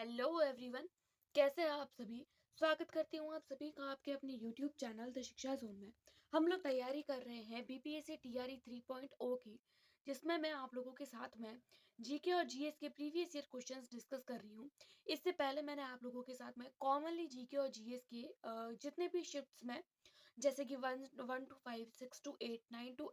Hello everyone. कैसे हैं आप सभी। स्वागत करती हूँ आप सभी का आपके अपने यूट्यूब चैनल द शिक्षा जोन में। हम लोग तैयारी कर रहे हैं बीपीएससी टीआरई 3.0 की, जिसमें मैं आप लोगों के साथ में जीके और जीएस के प्रीवियस ईयर क्वेश्चंस डिस्कस कर रही हूँ। इससे पहले मैंने आप लोगों के साथ में कॉमनली जीके और जीएस के जितने भी शिफ्ट्स में, जैसे कि 1 to 5, 6 to 8, 9 to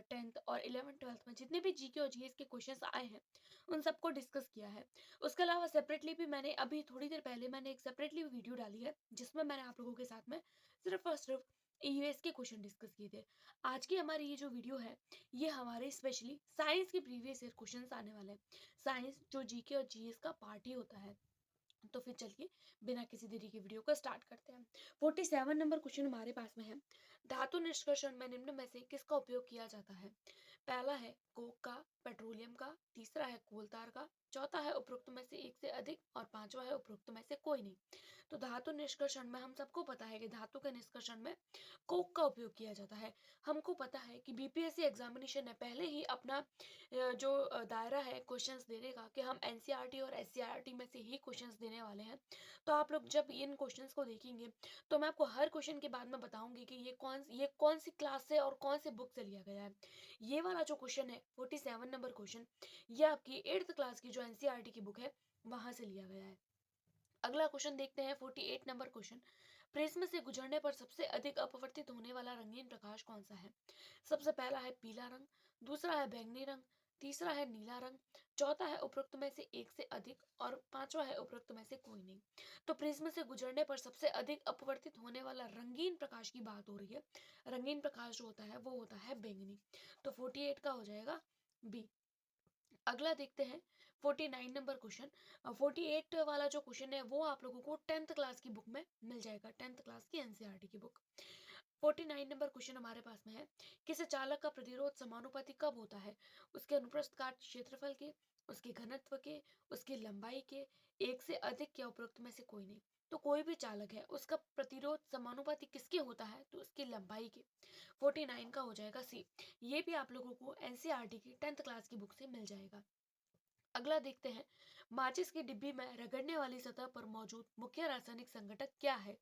10th और 11th-12th में जितने भी जीके और जीएस के क्वेश्चंस आए हैं उन सबको डिस्कस किया है। उसके अलावा सेपरेटली भी मैंने अभी थोड़ी देर पहले मैंने एक सेपरेटली वीडियो डाली है, जिसमें मैंने आप लोगों के साथ में सिर्फ और सिर्फ ईवीएस के क्वेश्चन डिस्कस किए थे। आज की हमारी ये जो वीडियो है, ये हमारे स्पेशली साइंस के प्रीवियस ईयर क्वेश्चंस आने वाले हैं। साइंस जो जीके और जीएस का पार्ट ही होता है। तो फिर चलिए बिना किसी देरी की वीडियो को स्टार्ट करते हैं। 47 नंबर क्वेश्चन हमारे पास में है। धातु निष्कर्षण में निम्न में से किसका उपयोग किया जाता है? पहला है कोक का, पेट्रोलियम का, तीसरा है कोलतार का, चौथा है उपरोक्त में से एक से अधिक और पांचवा है उपरोक्त में से कोई नहीं। तो धातु निष्कर्षण में हम सबको पता है कि धातु के निष्कर्षण में कोक का उपयोग किया जाता है। हमको पता है कि बीपीएससी एग्जामिनेशन ने पहले ही अपना जो दायरा है क्वेश्चंस देने का, कि हम एनसीईआरटी और एससीईआरटी में से ही क्वेश्चंस देने वाले हैं। तो आप लोग जब इन क्वेश्चंस को देखेंगे तो मैं आपको हर क्वेश्चन के बाद में बताऊंगी कि ये कौन सी क्लास से और कौन सी बुक से लिया गया है। ये वाला जो क्वेश्चन है 47 नंबर क्वेश्चन, ये आपकी 8th क्लास की जो एनसीईआरटी की बुक है वहां से लिया गया है। अगला क्वेश्चन देखते हैं 48 नंबर क्वेश्चन। प्रिज्म से गुजरने पर सबसे अधिक अपवर्तित होने वाला रंगीन प्रकाश कौन सा है? सबसे पहला है पीला रंग, दूसरा है बैंगनी रंग, तीसरा है नीला रंग, चौथा है उपरोक्त में से एक से अधिक और पांचवा है उपरोक्त में से कोई नहीं। तो प्रिज्म से गुजरने पर सबसे अधिक अपवर्तित होने वाला रंगीन प्रकाश की बात हो रही है। रंगीन प्रकाश जो होता है वो होता है बैंगनी। तो 48 का हो जाएगा बी। अगला देखते हैं 49 नंबर क्वेश्चन। 48 वाला जो क्वेश्चन है वो आप लोगों को 10th क्लास की बुक में मिल जाएगा, 10th क्लास की एनसीईआरटी की बुक। 49 नंबर क्वेश्चन हमारे पास में है। किसी चालक का प्रतिरोध समानुपाती कब होता है? उसके अनुप्रस्थ काट क्षेत्रफल के, उसके घनत्व के, उसकी लंबाई के, एक से अधिक या उपरोक्त में से कोई नहीं। तो कोई भी चालक है उसका प्रतिरोध समानुपाती किसके होता है? तो उसकी लंबाई के। 49 का हो जाएगा सी। ये भी आप लोगों को एनसीईआरटी की 10th क्लास की बुक से मिल जाएगा। अगला देखते हैं, माचिस की डिब्बी में रगड़ने वाली सतह पर मौजूद मुख्य रासायनिक संघटक क्या है?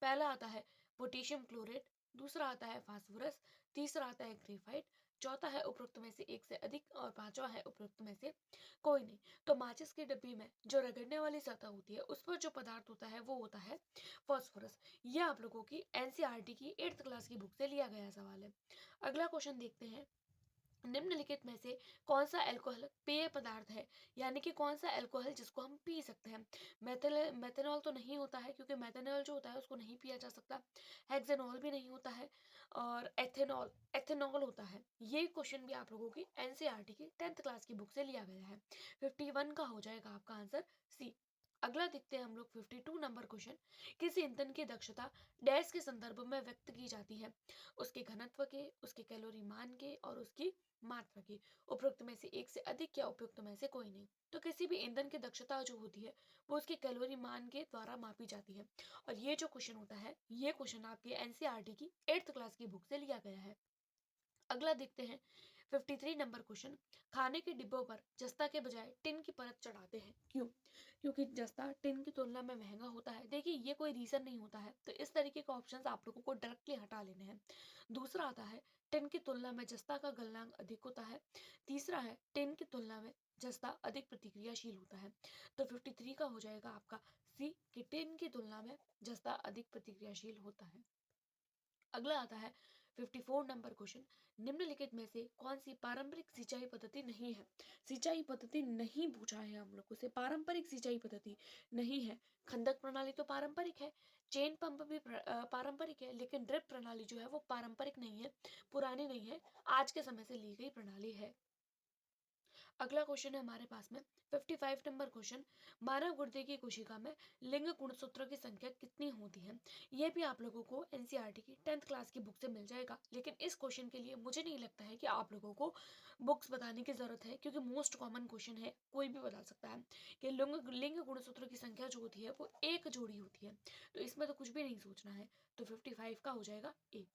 पहला आता है पोटेशियम क्लोरेट, दूसरा आता है फास्फोरस, तीसरा आता है ग्रेफाइट, चौथा है उपरोक्त में से एक से अधिक और पांचवा है उपरोक्त में से कोई नहीं। तो माचिस की डिब्बी में जो रगड़ने वाली सतह होती है उस पर जो पदार्थ होता है वो होता है फास्फोरस। यह आप लोगों की एनसीईआरटी की 8th क्लास की बुक से लिया गया सवाल है। अगला क्वेश्चन देखते हैं, निम्नलिखित में से कौन सा अल्कोहल पेय पदार्थ है? यानी कि कौन सा अल्कोहल जिसको हम पी सकते हैं? मेथनॉल तो नहीं होता है, क्योंकि मेथनॉल जो होता है उसको नहीं पिया जा सकता। हेक्सेनॉल भी नहीं होता है। और एथेनॉल एथेनॉल होता है। ये क्वेश्चन भी आप लोगों की एनसीईआरटी की 10th क्लास की बुक से लिया गया है। 51 का हो जाएगा आपका आंसर सी। अगला देखते हैं हम लोग 52 नंबर क्वेश्चन। किसी ईंधन की दक्षता डैश के संदर्भ में व्यक्त की जाती है? उसके घनत्व के, उसके कैलोरी मान के और उसकी मात्रा की। उपरोक्त में से एक से अधिक या उपयुक्त में से कोई नहीं। तो किसी भी ईंधन की दक्षता जो होती है वो उसके कैलोरी मान के द्वारा मापी जाती है। और ये जो क्वेश्चन होता है ये क्वेश्चन आपके एनसीईआरटी की 8th क्लास की बुक से लिया गया है। अगला देखते हैं 53 नंबर क्वेश्चन। खाने के डिब्बों पर जस्ता के बजाय टिन की परत चढ़ाते हैं, क्यों? क्योंकि जस्ता टिन की तुलना में महंगा होता है। देखिए ये कोई रीजन नहीं होता है, तो इस तरीके के ऑप्शंस आप लोगों को डायरेक्टली हटा लेने हैं। दूसरा आता है टिन की तुलना में जस्ता का गलनांक अधिक होता है। तीसरा है टिन की तुलना में जस्ता अधिक प्रतिक्रियाशील होता है। तो 53 का हो जाएगा आपका सी, कि टिन की तुलना में जस्ता अधिक प्रतिक्रियाशील होता है। अगला आता है 54 नंबर क्वेश्चन। निम्नलिखित में से कौन सी पारंपरिक सिंचाई पद्धति नहीं है? सिंचाई पद्धति नहीं पूछा है हम लोगों से, पारंपरिक सिंचाई पद्धति नहीं है। खंडक प्रणाली तो पारंपरिक है, चेन पंप भी पारंपरिक है, लेकिन ड्रिप प्रणाली जो है वो पारंपरिक नहीं है, पुरानी नहीं है, आज के समय से ली गई प्रणाली है। अगला क्वेश्चन है हमारे पास में 55 नंबर क्वेश्चन। मानव गुर्दे की कोशिका में लिंग गुणसूत्रों की संख्या कितनी होती है? ये भी आप लोगों को एनसीईआरटी की 10th क्लास की बुक से मिल जाएगा, लेकिन इस क्वेश्चन के लिए मुझे नहीं लगता है कि आप लोगों को बुक्स बताने की जरूरत है, क्योंकि मोस्ट कॉमन क्वेश्चन है, कोई भी बता सकता है कि लिंग गुणसूत्रों की संख्या जो होती है वो एक जोड़ी होती है। तो इसमें तो कुछ भी नहीं सोचना है। तो 55 का हो जाएगा ए।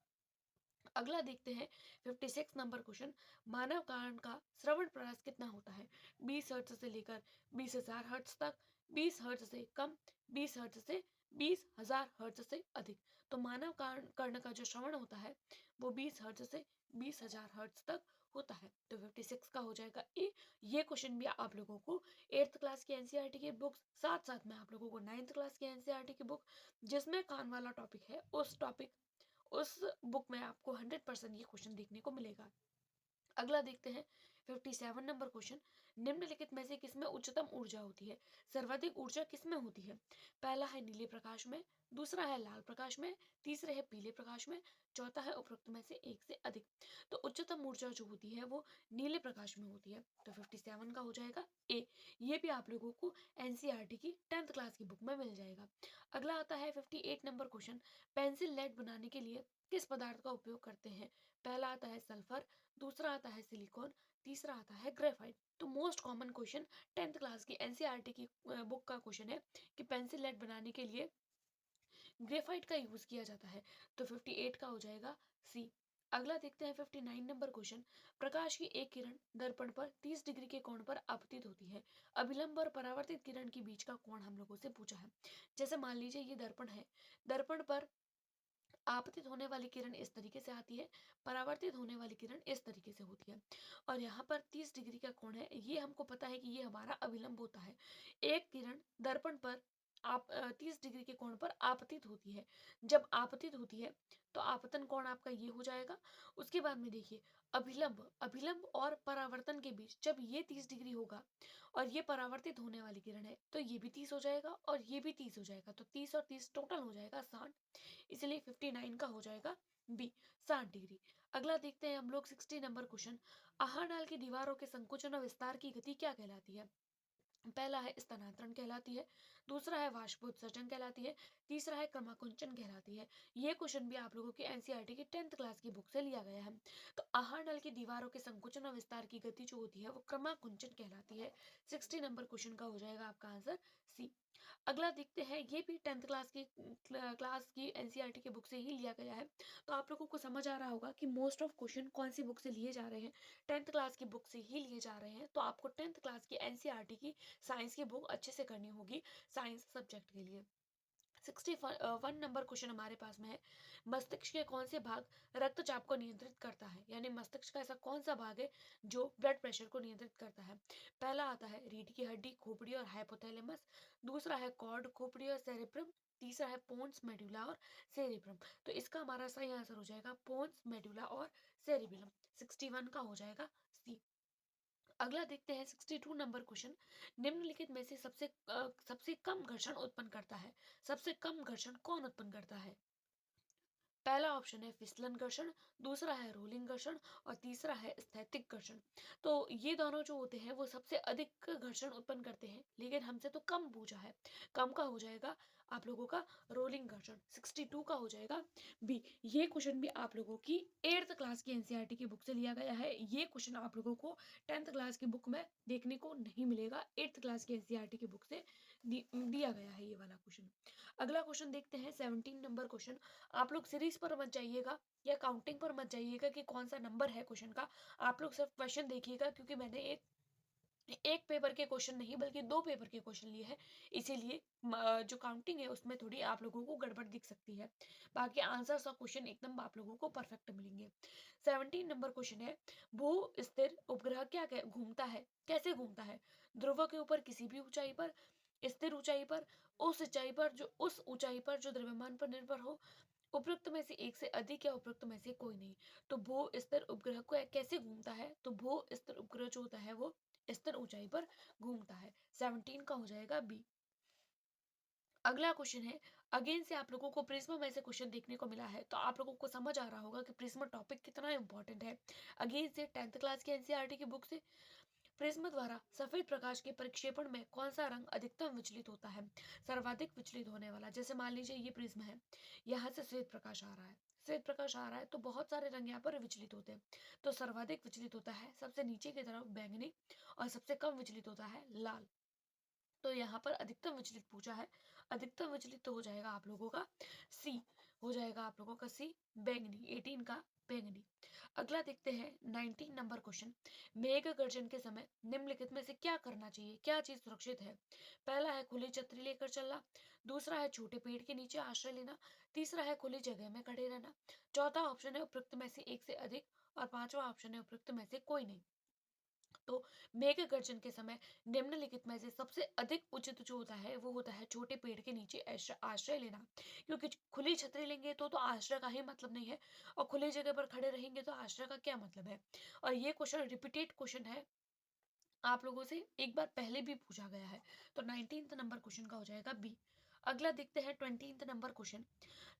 अगला देखते हैं 56 नंबर क्वेश्चन। मानव कान का श्रवण प्रयास कितना होता है? 20 हर्ट्ज से लेकर 20,000 हर्ट्ज तक, 20 हर्ट्ज से कम, 20 हर्ट्ज से 20,000 हर्ट्ज से अधिक। तो मानव कर्ण का जो श्रवण होता है वो 20 हर्ट्ज से 20,000 हर्ट्ज तक होता है। तो 56 का हो जाएगा ए। ये क्वेश्चन भी आप लोगों को 8th क्लास की एनसीईआरटी की बुक, साथ साथ में आप लोगों को 9th क्लास की एनसीईआरटी की बुक जिसमें कान वाला टॉपिक है उस बुक में आपको 100% ये क्वेश्चन देखने को मिलेगा। अगला देखते हैं 57 नंबर क्वेश्चन। निम्नलिखित में से किसमें उच्चतम ऊर्जा होती है? सर्वाधिक ऊर्जा किसमें होती है? पहला है नीले प्रकाश में, दूसरा है लाल प्रकाश में, तीसरा है पीले प्रकाश में, चौथा है उपरोक्त में से एक से अधिक। तो उच्चतम ऊर्जा जो होती है वो नीले प्रकाश में होती है। तो 57 का हो जाएगा ए। ये भी आप लोगों को एनसीईआरटी की 10th क्लास की बुक में मिल जाएगा। अगला आता है 58 नंबर क्वेश्चन। पेंसिल लेड बनाने के लिए किस पदार्थ का उपयोग करते हैं? पहला आता है सल्फर, दूसरा आता है सिलिकॉन, तीसरा आता है ग्रेफाइट। तो most common question 10th class की एनसीईआरटी की बुक का क्वेश्चन है कि पेंसिल लेड बनाने के लिए ग्रेफाइट का यूज किया जाता है। तो 58 का हो जाएगा सी। अगला देखते हैं 59 नंबर क्वेश्चन। प्रकाश की एक किरण दर्पण पर 30 डिग्री के कोण पर आपतित होती है। अभिलंब और परावर्तित किरण के बीच का कोण हम लोगों से पूछा है। जैसे मान लीजिए ये दर्पण है, दर्पण पर आपतित होने वाली किरण इस तरीके से आती है, परावर्तित होने वाली किरण इस तरीके से होती है, और यहाँ पर 30 डिग्री का कोण है। ये हमको पता है कि ये हमारा अभिलंब होता है। एक किरण दर्पण पर आप 30 डिग्री के कोण पर आपतित होती है। जब आपतित होती है तो आपतन कोण आपका ये हो जाएगा। उसके बाद में देखिए अभिलंब, अभिलंब और परावर्तन के बीच जब ये 30 डिग्री होगा और ये परावर्तित होने वाली किरण है तो ये भी 30 हो जाएगा और ये भी 30 हो जाएगा। तो 30 और 30 टोटल हो जाएगा 60। इसलिए 59 का हो जाएगा बी, 60 डिग्री। अगला देखते हैं हम लोग 60 नंबर क्वेश्चन। आहार नाल की दीवारों के संकुचन और विस्तार की गति क्या कहलाती है? पहला है स्थानांतरण कहलाती है, दूसरा है वाष्पोत्सर्जन कहलाती है, तीसरा है क्रमाकुंचन कहलाती है। ये क्वेश्चन भी आप लोगों की एनसीईआरटी की 10th क्लास की बुक से लिया गया है। तो आहार नल की दीवारों के संकुचन और विस्तार की गति जो होती है वो क्रमाकुंचन कहलाती है। 60 नंबर क्वेश्चन का हो जाएगा आपका आंसर सी। अगला देखते हैं, ये भी 10th क्लास की एनसीईआरटी की बुक से ही लिया गया है। तो आप लोगों को समझ आ रहा होगा कि मोस्ट ऑफ क्वेश्चन कौन सी बुक से लिए जा रहे हैं, 10th क्लास की बुक से ही लिए जा रहे हैं। तो आपको 10th क्लास की एनसीईआरटी की साइंस की बुक अच्छे से करनी होगी साइंस सब्जेक्ट के लिए। 61 नंबर क्वेश्चन हमारे पास में है। मस्तिष्क के कौन से भाग रक्तचाप को नियंत्रित करता है? यानी मस्तिष्क का ऐसा कौन सा भाग है जो ब्लड प्रेशर को नियंत्रित करता है? पहला आता है रीढ़ की हड्डी, खोपड़ी और हाइपोथैलेमस, दूसरा है कॉर्ड, खोपड़ी और सेरेब्रम, तीसरा है पोन्स, मेडुला और सेरेब्रम। तो इसका हमारा सही आंसर हो जाएगा पोन्स, मेडुला और सेरेब्रम। 61 का हो जाएगा सी। अगला देखते हैं 62 नंबर क्वेश्चन। निम्नलिखित में से सबसे कम घर्षण उत्पन्न करता है? सबसे कम घर्षण कौन उत्पन्न करता है? पहला ऑप्शन है फिसलन घर्षण, दूसरा है रोलिंग घर्षण और तीसरा है स्थैतिक घर्षण। तो ये दोनों जो होते हैं वो सबसे अधिक घर्षण उत्पन्न करते हैं, लेकिन हमसे तो कम पूछा है। कम का हो जाएगा आप लोगों का रोलिंग घर्षण। 62 का हो जाएगा बी। ये क्वेश्चन भी आप लोगों की 8th क्लास की एनसीईआरटी की बुक से लिया गया है। ये क्वेश्चन आप लोगों को 10th क्लास की बुक में देखने को नहीं मिलेगा। 8th क्लास की एनसीईआरटी की बुक से दिया गया है ये वाला क्वेश्चन। अगला क्वेश्चन देखते हैं 17 नंबर क्वेश्चन। आप लोग सीरीज पर मत जाइएगा या काउंटिंग पर मत जाइएगा कि कौन सा नंबर है क्वेश्चन का। आप लोग सिर्फ क्वेश्चन देखिएगा, क्योंकि मैंने एक पेपर के क्वेश्चन नहीं बल्कि 2 पेपर के क्वेश्चन लिए हैं। इसीलिए जो काउंटिंग है उसमें थोड़ी आप लोगों को गड़बड़ दिख सकती है। बाकी आंसर्स और क्वेश्चन एकदम आप लोगों को परफेक्ट मिलेंगे। 17 नंबर क्वेश्चन है, भू स्थिर उपग्रह क्या घूमता है? कैसे घूमता है? ध्रुवों के ऊपर किसी भी ऊंचाई पर, स्थिर ऊंचाई पर, उस ऊंचाई पर जो द्रव्यमान पर निर्भर हो, उपरोक्त में से एक से अधिक या उपरोक्त में से कोई नहीं। तो भू स्थिर उपग्रह को कैसे घूमता है? तो भू स्थिर उपग्रह जो होता है वो स्थिर ऊंचाई पर घूमता है। 17 का हो जाएगा बी। अगला क्वेश्चन है, अगेन से आप लोगों को प्रिज्म में से क्वेश्चन देखने को मिला है, तो आप लोगों को समझ आ रहा होगा कि प्रिज्म टॉपिक कितना इंपॉर्टेंट है। अगेन से 10th क्लास की एनसीईआरटी की बुक से, प्रिज्म द्वारा सफेद प्रकाश के प्रक्षेपण में कौन सा रंग अधिकतम विचलित होता है? सर्वाधिक विचलित होने वाला। जैसे मान लीजिए ये प्रिज्म है, यहाँ से श्वेत प्रकाश आ रहा है, श्वेत प्रकाश आ रहा है तो बहुत सारे रंग यहाँ पर विचलित होते हैं। तो सर्वाधिक विचलित होता है सबसे नीचे की तरफ बैंगनी, और सबसे कम विचलित होता है लाल। तो यहाँ पर अधिकतम विचलित पूछा है। अधिकतम विचलित तो हो जाएगा आप लोगों का सी, हो जाएगा आप लोगों का सी, बैंगनी। 18 का बैंगनी। अगला देखते हैं 19 नंबर क्वेश्चन। मेघ गर्जन के समय निम्नलिखित में से क्या करना चाहिए, क्या चीज सुरक्षित है? पहला है खुली छतरी लेकर चलना, दूसरा है छोटे पेड़ के नीचे आश्रय लेना, तीसरा है खुली जगह में खड़े रहना, चौथा ऑप्शन है उपयुक्त में से एक से अधिक, और पांचवा ऑप्शन है उपयुक्त में से कोई नहीं। तो मेघ गर्जन के समय निम्नलिखित में से सबसे अधिक उचित जो होता है वो होता है छोटे पेड़ के नीचे आश्रय लेना। क्योंकि खुली छतरी लेंगे तो आश्रय का ही मतलब नहीं है, और खुली जगह पर खड़े रहेंगे तो आश्रय का क्या मतलब है। और ये क्वेश्चन रिपीटेड क्वेश्चन है, आप लोगों से एक बार पहले भी पूछा गया है। तो 19th नंबर क्वेश्चन का हो जाएगा बी। अगला देखते हैं 20th नंबर क्वेश्चन।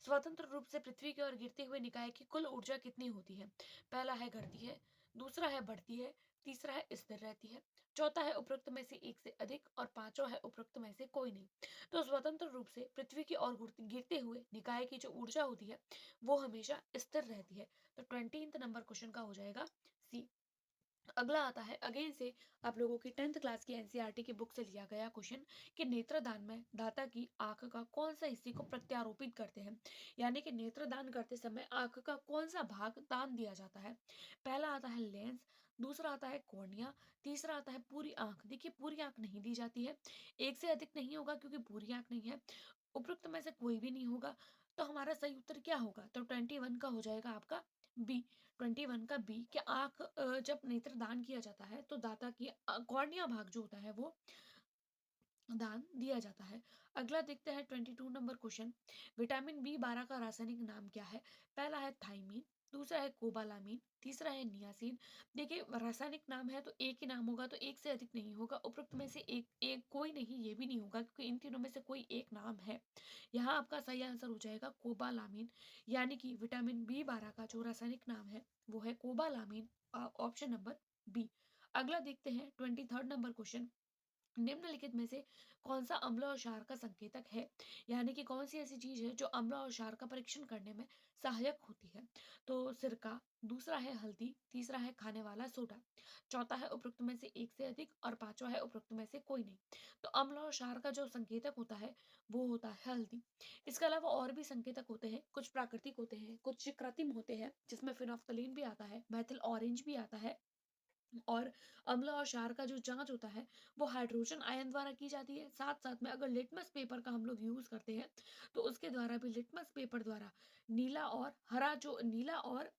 स्वतंत्र रूप से पृथ्वी की ओर गिरते हुए निकाय की कुल ऊर्जा कितनी होती है? पहला है घटती है, दूसरा है बढ़ती है, तीसरा है स्थिर रहती है, चौथा है उपरोक्त में से एक से अधिक, और पांचवा है उपरोक्त में से कोई नहीं। तो स्वतंत्र रूप से पृथ्वी की ओर गिरते हुए निकाय की जो ऊर्जा होती है वो हमेशा स्थिर रहती है। तो 20th नंबर क्वेश्चन का हो जाएगा सी। अगला आता है अगेन से आप लोगों की 10th क्लास की एनसीईआरटी की बुक से लिया गया क्वेश्चन कि नेत्रदान में दाता की आंख का कौन सा हिस्से को प्रत्यारोपित करते हैं, यानी कि नेत्रदान करते समय आंख का कौन सा भाग दान दिया जाता है। पहला आता है लेंस, दूसरा आता है कॉर्निया, तीसरा आता है पूरी आंख। देखिए पूरी आंख नहीं दी जाती है, एक से अधिक नहीं होगा क्योंकि पूरी आंख नहीं है, उपयुक्त में से कोई भी नहीं होगा। तो हमारा सही उत्तर क्या होगा? तो 21 का हो जाएगा आपका बी। 21 का बी कि आंख जब नेत्र दान किया जाता है तो दाता की कॉर्निया भाग जो होता है वो दान दिया जाता है। अगला देखते हैं 22 नंबर क्वेश्चन। विटामिन बी 12 का रासायनिक नाम क्या है? पहला है थाइमीन, दूसरा है कोबालामीन, तीसरा है नियासिन। देखिए रासायनिक नाम है तो एक ही नाम होगा, तो एक से अधिक नहीं होगा, उपयुक्त में से एक एक कोई नहीं, ये भी नहीं होगा क्योंकि इन तीनों में से कोई एक नाम है। यहाँ आपका सही आंसर हो जाएगा कोबालामीन, यानी कि विटामिन बी 12 का जो रासायनिक नाम है वो है कोबालामीन, ऑप्शन नंबर बी। अगला देखते हैं 23rd नंबर क्वेश्चन। निम्नलिखित में से कौन सा अम्ल और क्षार का संकेतक है, यानी कि कौन सी ऐसी चीज है जो अम्ल और क्षार का परीक्षण करने में सहायक होती है? तो सिरका, दूसरा है हल्दी, तीसरा है खाने वाला सोडा, चौथा है उपरोक्त में से एक से अधिक, और पांचवा है उपरोक्त में से कोई नहीं। तो अम्ल और क्षार का जो संकेतक होता है वो होता है हल्दी। इसके अलावा और भी संकेतक होते हैं, कुछ प्राकृतिक होते हैं, कुछ कृत्रिम होते हैं, जिसमें फिनोफ्थलीन भी आता है, मेथिल ऑरेंज भी आता है, और अम्ल और क्षार का जो जांच होता है वो हाइड्रोजन आयन द्वारा की जाती है। साथ साथ में अगर लिटमस पेपर का हम लोग यूज करते हैं तो उसके द्वारा भी, लिटमस पेपर द्वारा नीला और हरा, जो नीला और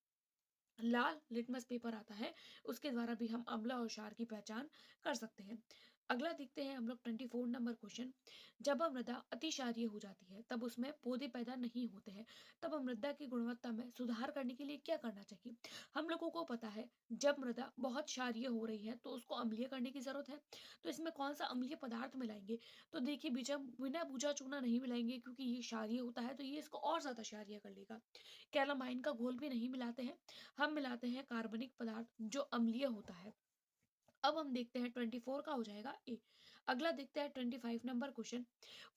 लाल लिटमस पेपर आता है उसके द्वारा भी हम अम्ल और क्षार की पहचान कर सकते हैं। अगला देखते हैं हम लोग 24 नंबर क्वेश्चन। जब मृदा अति क्षारीय हो जाती है तब उसमें पौधे पैदा नहीं होते हैं, तब मृदा की गुणवत्ता में सुधार करने के लिए क्या करना चाहिए? हम लोगों को पता है जब मृदा बहुत क्षारीय हो रही है तो उसको अम्लीय करने की जरूरत है। तो इसमें कौन सा अम्लीय पदार्थ मिलाएंगे? तो देखिए बिना बुझा चूना नहीं मिलाएंगे क्योंकि ये क्षारीय होता है तो ये इसको और ज्यादा क्षारीय कर लेगा। कैलामाइन का घोल भी नहीं मिलाते हैं, हम मिलाते हैं कार्बनिक पदार्थ जो अम्लीय होता है। अब हम देखते हैं 24 का हो जाएगा ए। अगला देखते हैं 25 नंबर क्वेश्चन।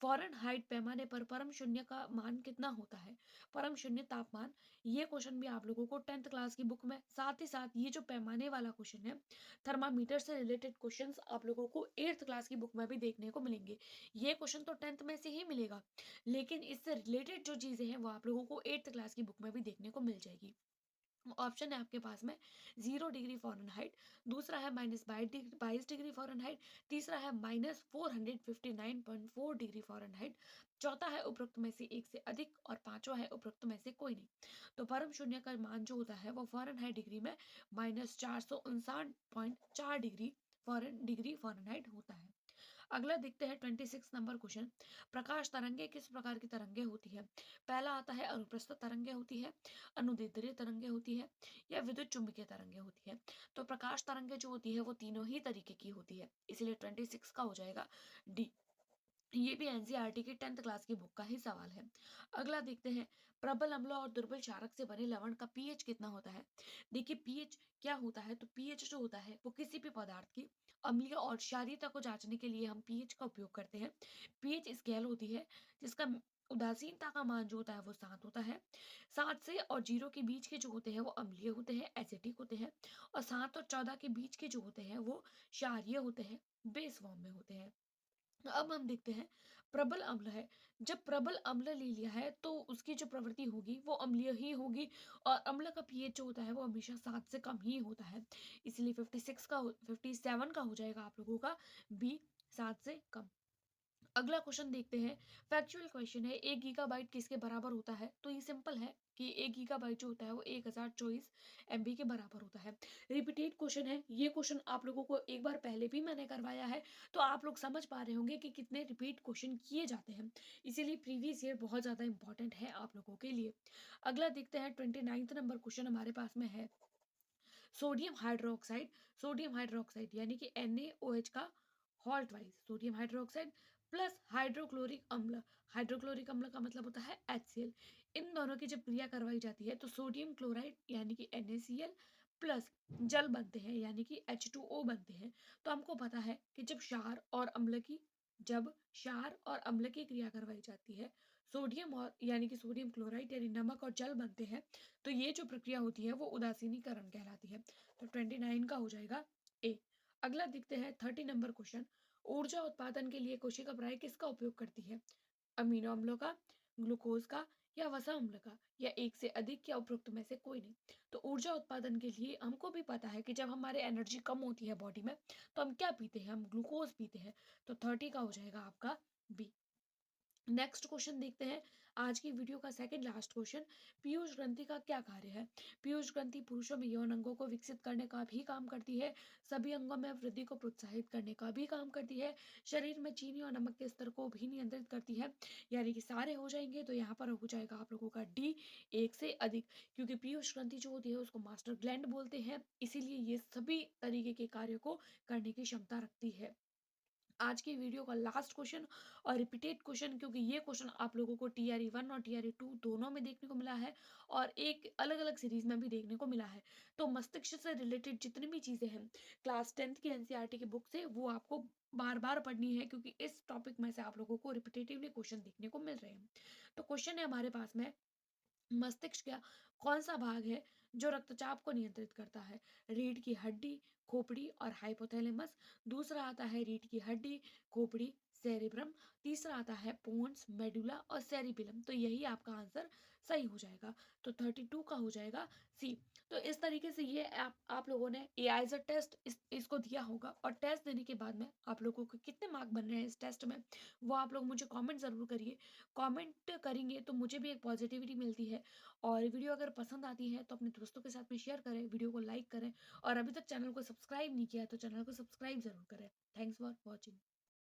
फ़ारेनहाइट पैमाने पर परम शून्य का मान कितना होता है? परम शून्य तापमान। ये क्वेश्चन भी आप लोगों को 10th क्लास की बुक में, साथ ही साथ ये जो पैमाने वाला क्वेश्चन है थर्मामीटर से रिलेटेड क्वेश्चंस आप लोगों को 8th क्लास की बुक में भी देखने को मिलेंगे। ये क्वेश्चन तो 10th में से ही मिलेगा, लेकिन इससे रिलेटेड जो चीजें हैं वो आप लोगों को 8th क्लास की बुक में भी देखने को मिल जाएगी। ऑप्शन है आपके पास में 0 डिग्री फ़ारेनहाइट, दूसरा है -22 डिग्री फ़ारेनहाइट, तीसरा है -459.4 डिग्री फ़ारेनहाइट, चौथा है उपरोक्त में से एक से अधिक, और पांचवा है उपरोक्त में से कोई नहीं। तो परम शून्य का मान जो होता है वो फ़ारेनहाइट डिग्री में -459.4 डिग्री फ़ारेनहाइट होता है। अगला देखते हैं 26 नंबर क्वेश्चन। प्रकाश तरंगे किस प्रकार की तरंगे होती है? पहला आता है अनुप्रस्थ तरंगे होती है, अनुदैर्ध्य तरंगे होती है, या विद्युत चुम्बकीय तरंगे होती है। तो प्रकाश तरंगे जो होती है वो तीनों ही तरीके की होती है, इसलिए 26 का हो जाएगा डी। ये भी एनसीईआरटी की 10th क्लास की बुक का ही सवाल है। अगला देखते हैं प्रबल अम्ल और दुर्बल क्षारक से बने लवण का पीएच कितना होता है? देखिए पीएच क्या होता है, तो पीएच जो होता है वो किसी भी पदार्थ की अम्लीय और क्षारीयता को जांचने के लिए हम पीएच का उपयोग करते हैं। पीएच स्केल होती है जिसका उदासीनता का मान जो होता है वो 7 होता है। 7 से और 0 के बीच के जो होते हैं वो अम्लीय होते हैं, एसिडिक होते हैं, और 7 और 14 के बीच के जो होते हैं वो क्षारीय होते हैं, बेस फॉर्म में होते हैं। अब हम देखते हैं प्रबल अम्ल है। जब प्रबल अम्ल ले लिया है तो उसकी जो प्रवृत्ति होगी वो अम्लीय ही होगी, और अम्ल का पीएच जो होता है वो हमेशा 7 से कम ही होता है। इसलिए 57 का हो जाएगा आप लोगों का बी, 7 से कम। अगला क्वेश्चन देखते हैं। फैक्चुअल क्वेश्चन है, 1 गीगाबाइट किसके बराबर होता है? तो ये सिंपल है कि 1 गीगाबाइट जो होता है वो 1024 एमबी के बराबर होता है। रिपीटेड क्वेश्चन है, ये क्वेश्चन आप लोगों को एक बार पहले भी मैंने करवाया है, तो आप लोग समझ पा रहे होंगे कि कितने रिपीट क्वेश्चन किए जाते हैं। इसीलिए प्रीवियस ईयर बहुत ज़्यादा इंपॉर्टेंट है आप लोगों के लिए। अगला देखते हैं, 29 नंबर क्वेश्चन हमारे पास में है। सोडियम हाइड्रोक्साइड यानी कि NaOH का halt wise sodium hydroxide plus hydrochloric अम्ल। हाइड्रोक्लोरिक अम्ल का मतलब होता है HCl। इन दोनों की जब क्रिया करवाई जाती है तो सोडियम क्लोराइड यानी कि NaCl प्लस जल बनते हैं यानी कि H2O बनते हैं। तो हमको पता है कि जब क्षार और अम्ल की क्रिया करवाई जाती है, सोडियम और यानी कि सोडियम क्लोराइड यानी नमक और जल बनते हैं, तो ये जो प्रक्रिया होती है वो उदासीनीकरण कहलाती है। तो 29 का हो जाएगा ए। अगला देखते हैं 30 नंबर क्वेश्चन। ऊर्जा उत्पादन के लिए कोशिका प्राय किसका उपयोग करती है? अमीनो अम्लों का, ग्लूकोज का, या वसा अम्ल का, या एक से अधिक, या उपरोक्त में से कोई नहीं। तो ऊर्जा उत्पादन के लिए हमको भी पता है कि जब हमारे एनर्जी कम होती है बॉडी में तो हम क्या पीते हैं? हम ग्लूकोज पीते हैं। तो 30 का हो जाएगा आपका बी। नेक्स्ट क्वेश्चन देखते हैं, आज की वीडियो का सेकंड लास्ट क्वेश्चन। पीयूष ग्रंथि का क्या कार्य है? पीयूष ग्रंथि पुरुषों में यौन अंगों को विकसित करने का भी काम करती है, सभी अंगों में वृद्धि को प्रोत्साहित करने का भी काम करती है, शरीर में चीनी और नमक के स्तर को भी नियंत्रित करती है। यानी कि सारे हो जाएंगे, तो यहाँ पर हो जाएगा आप लोगों का डी, एक से अधिक। क्योंकि पीयूष ग्रंथि जो होती है उसको मास्टर ग्लैंड बोलते हैं, इसीलिए ये सभी तरीके के कार्य को करने की क्षमता रखती है। आज की वीडियो का लास्ट क्वेश्चन और रिपीटेड क्वेश्चन, क्योंकि ये क्वेश्चन आप लोगों को TRE 1 और TRE 2 दोनों में देखने को मिला है और एक अलग अलग सीरीज में भी देखने को मिला है। तो मस्तिष्क से रिलेटेड जितनी भी चीजें हैं क्लास 10th की NCERT की बुक से, वो आपको बार बार पढ़नी है, क्योंकि इस टॉपिक में से आप लोगों को रिपीटेटिवली क्वेश्चन देखने को मिल रहे हैं। तो क्वेश्चन है हमारे पास में, मस्तिष्क का कौन सा भाग है जो रक्तचाप को नियंत्रित करता है? रीढ़ की हड्डी, खोपड़ी और हाइपोथैलेमस। दूसरा आता है रीढ़ की हड्डी, खोपड़ी, सेरेब्रम। तीसरा आता है पोन्स, मेडुला और सेरिबिलम। तो यही आपका आंसर सही हो जाएगा। तो 32 का हो जाएगा सी। तो इस तरीके से ये आप लोगों ने एआईजर टेस्ट इसको दिया होगा, और टेस्ट देने के बाद में आप लोगों को कितने मार्क बन रहे हैं इस टेस्ट में, वो आप लोग मुझे कमेंट ज़रूर करिए। कमेंट करेंगे तो मुझे भी एक पॉजिटिविटी मिलती है। और वीडियो अगर पसंद आती है तो अपने दोस्तों के साथ में शेयर करें, वीडियो को लाइक करें, और अभी तक चैनल को सब्सक्राइब नहीं किया है तो चैनल को सब्सक्राइब जरूर करें। Thanks for watching.